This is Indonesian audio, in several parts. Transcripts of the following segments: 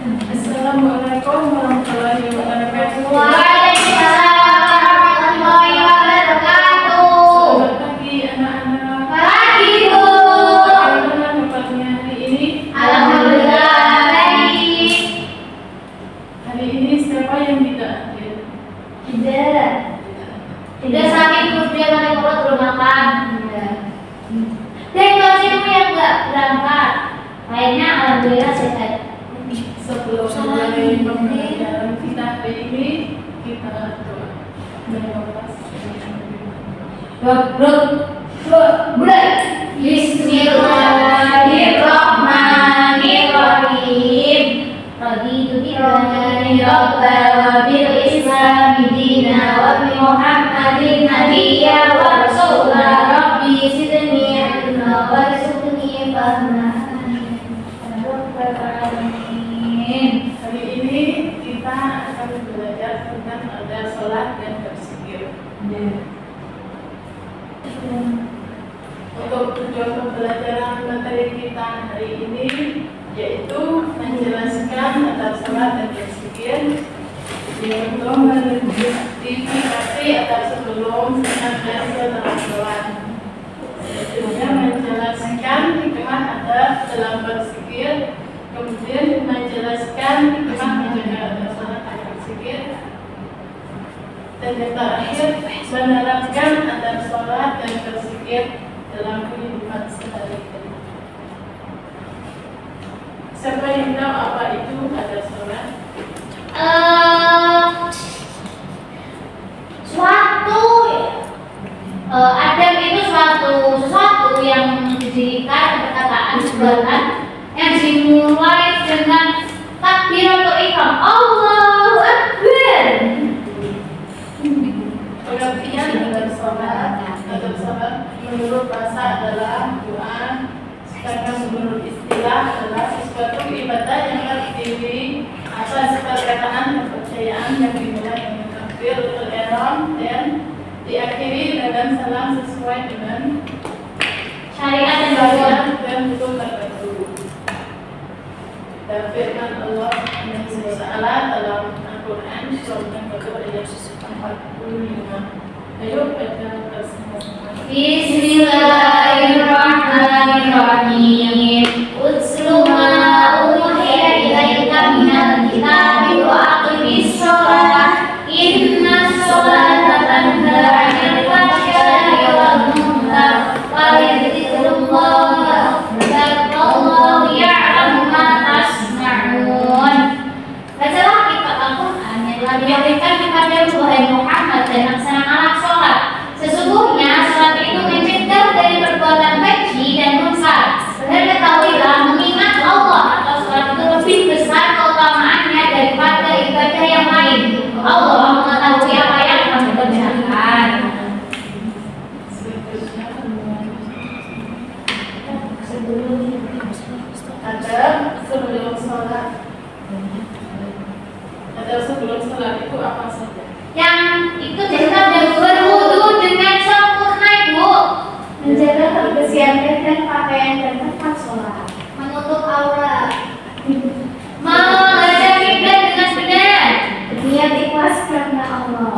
Assalamualaikum warahmatullahi wabarakatuh. Waalaikumsalam warahmatullahi wabarakatuh. Selamat pagi anak-anak. Pagi, Bu. Bagaimana kabarnya hari ini? Alhamdulillah baik. Hari ini siapa yang tidak hadir? Tidak sakit perut dia karena perut belum makan. Dan kalau yang nggak berangkat, lainnya alhamdulillah sehat. Sebelum mulai pembelajaran kita hari ini, kita doa. Mulai. Bismillahirrahmanirrahim. Raditu billahi rabban wa bil islami dinan wa bi Muhammadin nabiyyan wa rasulan. Rabbi zidni ilma warzuqni fahma. Hari ini kita akan belajar tentang ada sholat dan berzikir. Untuk tujuan pembelajaran materi kita hari ini yaitu menjelaskan atas sholat dan berzikir, yaitu mengidentifikasi atas sebelum dan setelah sholat. Selanjutnya menjelaskan hikmah ada dalam berzikir, kemudian menjelaskan hikmah menjaga atas sholat dan berzikir, dan yang terakhir menerapkan adab sholat dan berzikir dalam kehidupan sehari-hari. Siapa yang tahu apa itu adab sholat? Adab itu sesuatu yang didirikan, perkataan, perbuatan yang dimulai dengan takbiratul ihram. Allahu Akbar. Pengertian adab sholat. Adab sholat menurut bahasa adalah doa, sedangkan menurut istilah adalah sesuatu ibadah yang terdiri atas perkataan kepercayaan yang dimulai dengan takbiratul ihram dan diakhiri dengan salam sesuai dengan Syariat dan syariat dan hukum tertentu. Dan firman Allah Taala dalam Al-Quran surat yang kedua ayat 45. Ayo baca bersama-sama. Bismillahirrahmanirrahim. Utslu ma uhiya ilaika minal kitabi wa aqimis shalah. Innas sholata tanha 'anil fahsya'i wal munkar wa lidhikrullahi akbar. Wallahu ya'lamu ma tasna'un. Bacalah kitab Al-Quran yang telah diberikan kepada wahai Muhammad dan laksanakanlah sholat. Sesungguhnya sholat itu mencegah dari perbuatan keji dan munkar. Dan ketahuilah mengingat Allah atau sholat itu lebih besar keutamaannya daripada ibadah yang lain. Allah mengetahui apa yang kamu kerjakan. Sebelum sholat. Ada sebelum sholat itu apa saja? Yang itu tetap dan berwudu dengan sempurna, Ibu. Menjaga kebersihan dan pakaian dan tempat sholat. Menutup aurat. Membaca kiblat dengan benar. Berniat ikhlas karena Allah.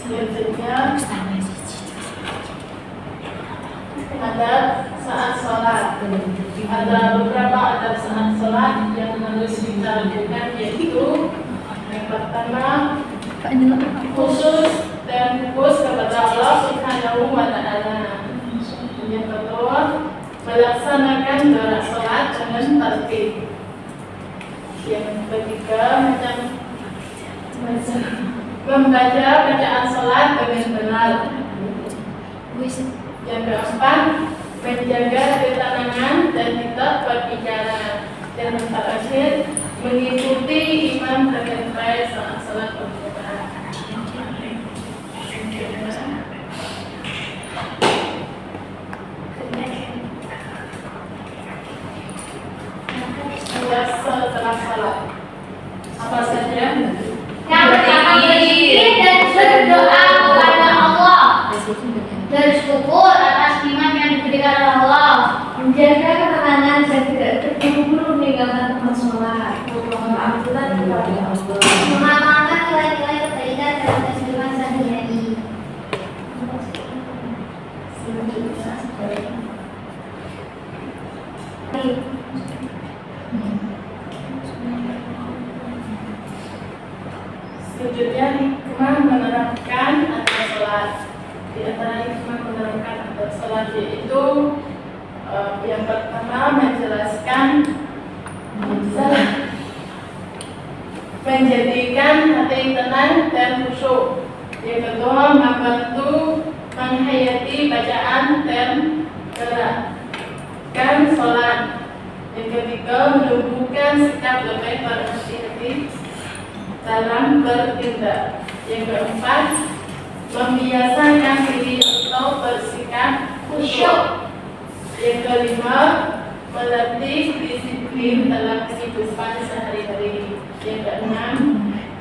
Selanjutnya adab saat sholat. Ada beberapa adab saat sholat yang harus kita lakukan, yaitu yang pertama khusus dan fokus kepada Allah Subhanahu wa Ta'ala. Yang kedua, melaksanakan doa sholat dengan tertib. Yang ketiga, membaca bacaan sholat dengan benar. Yang keempat, menjaga ketenangan dan tidak berbicara. Dan yang terakhir, mengikuti imam dengan baik saat sholat berjamaah. Setelah sholat apa saja? Yang pertama berzikir dan berdoa kepada Allah. Bersyukur atas nikmat yang diberikan oleh Allah. Menjaga ketenangan dan tidak Selanjutnya hikmah menerapkan adab sholat. Di antara hikmah menerapkan adab sholat yaitu yang pertama menjelaskan menjadikan hati tenang dan khusyuk. Yang kedua membantu menghayati bacaan dan gerakan sholat. Yang ketiga menumbuhkan sikap lebih berhati-hati dalam bertindak. Yang keempat membiasakan diri untuk bersikap khusyuk. Yang kelima melatih disiplin dalam kehidupan sehari-hari. Yang keenam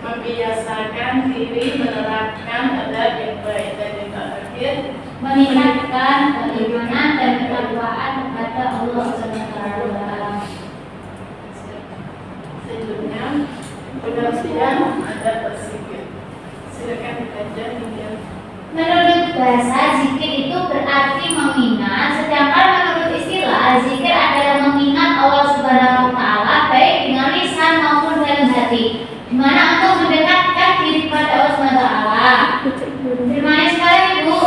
membiasakan diri menerapkan adab yang baik. Dan yang terakhir meningkatkan keimanan dan ketakwaan kepada Allah SWT. Selanjutnya pengertian adab berzikir. Silakan dibaca hingga. Menurut bahasa, zikir itu berarti mengingat, sedangkan menurut istilah, zikir adalah mengingat Allah Subhanahu wa Ta'ala baik dengan lisan maupun dalam hati, di mana untuk mendekatkan diri kepada Allah Subhanahu wa Ta'ala. Firman-Nya sekali, Ibu.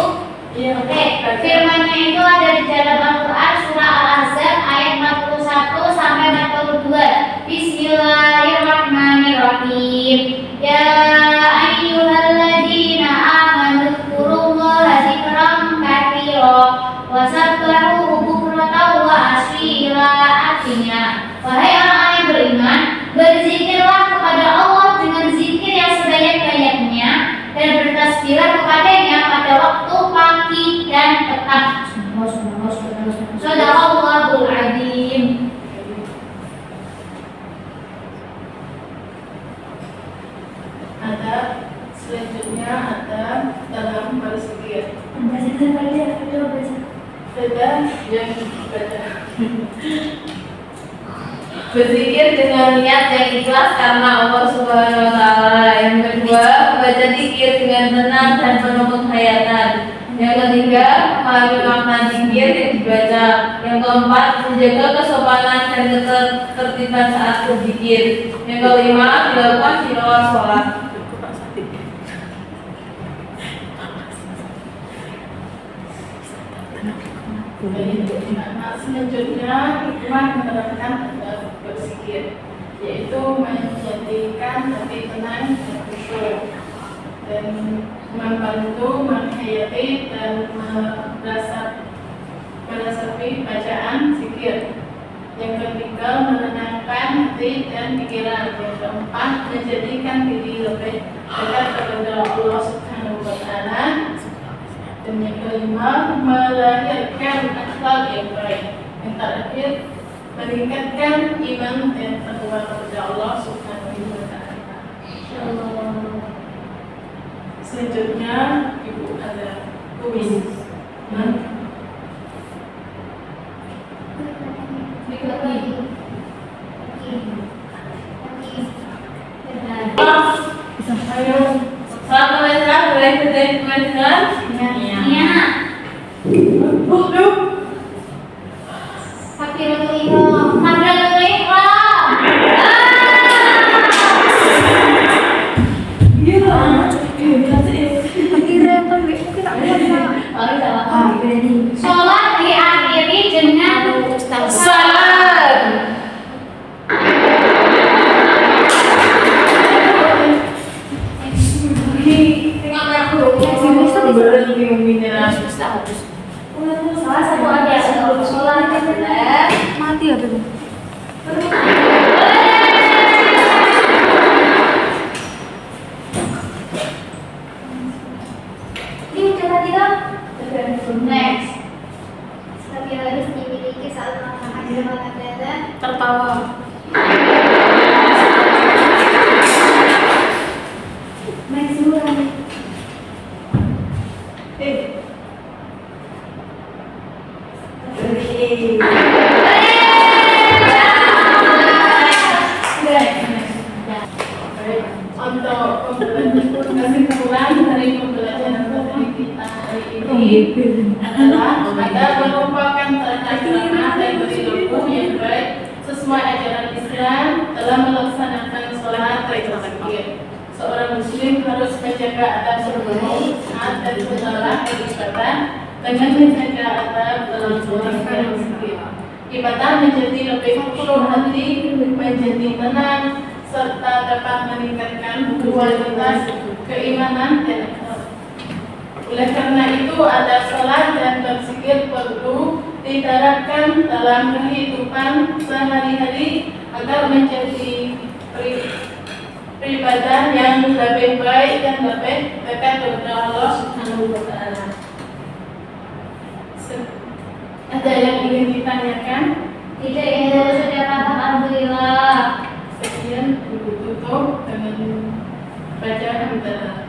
Iya, Oke, firman-Nya itu ada di dalam Al-Quran surah Al-Ahzab ayat 41 sampai 42. Bismillahirrahmanirrahim. Ya ayyuhalladzina amanu dzkurullaha dzikran katsira wa sabbihuhu bukratan wa asila. Artinya, wahai orang yang beriman, berzikirlah kepada Allah dengan zikir yang sebanyak-banyaknya dan bertasbihlah kepadanya pada waktu pagi dan petang. Shadaqallahul adzim. Adab selanjutnya adab dalam berzikir. Beda yang dibaca. Berzikir dengan niat yang ikhlas karena Allah Subhanahu wa Ta'ala. Yang kedua, membaca zikir dengan tenang dan penuh penghayatan. Yang ketiga, memahami makna zikir yang dibaca. Yang keempat, menjaga kesopanan dan ketertiban saat berzikir. Yang kelima, dilakukan di luar sholat. Selanjutnya hikmah menerapkan adab berzikir, yaitu menjadikan hati tenang dan khusyuk dan membantu menghayati dan meresapi bacaan zikir. Yang ketiga menenangkan hati dan pikiran. Yang keempat menjadikan diri lebih dekat kepada Allah Subhanahu wa Ta'ala. Dan yang kelima melahirkan akhlak yang baik. Yang terakhir meningkatkan iman dan takwa kepada Allah Subhanahu wa Ta'ala. Selanjutnya Ibu ada kuis. Ayo. Satu letra boleh berdengar dengan? Iya. Takbiratul ihram. Takbiratul ihram. Sholat diakhiri dengan Salam. Berhenti membina. salah satu ada sholat adalah Mati ya tuh. ini udah tidak? Next. Tapi harus dimiliki saat melaksanakan ibadah adalah Tertawa. next dulu. Untuk kesimpulan dari pembelajaran materi kita hari ini adalah ada merupakan tanda dan berilmu yang baik dalam melaksanakan sholat takbir. Seorang muslim harus menjaga adab sebelum, saat dan setelah beribadah dengan menjaga adab dalam sholat takbir. Ibadah menjadi lebih khusyuk hati, menjadi tenang, serta dapat meningkatkan kualitas keimanan dan akhlak. Oleh karena itu, adab sholat dan berzikir perlu diterapkan dalam kehidupan sehari-hari agar menjadi beribadah yang lebih baik dan lebih dekat kepada Allah Subhanahu wa Ta'ala. Ada yang ingin ditanyakan? Tidak, ya sudah paham, alhamdulillah. Sekian, ibu tutup dengan baca hamdalah.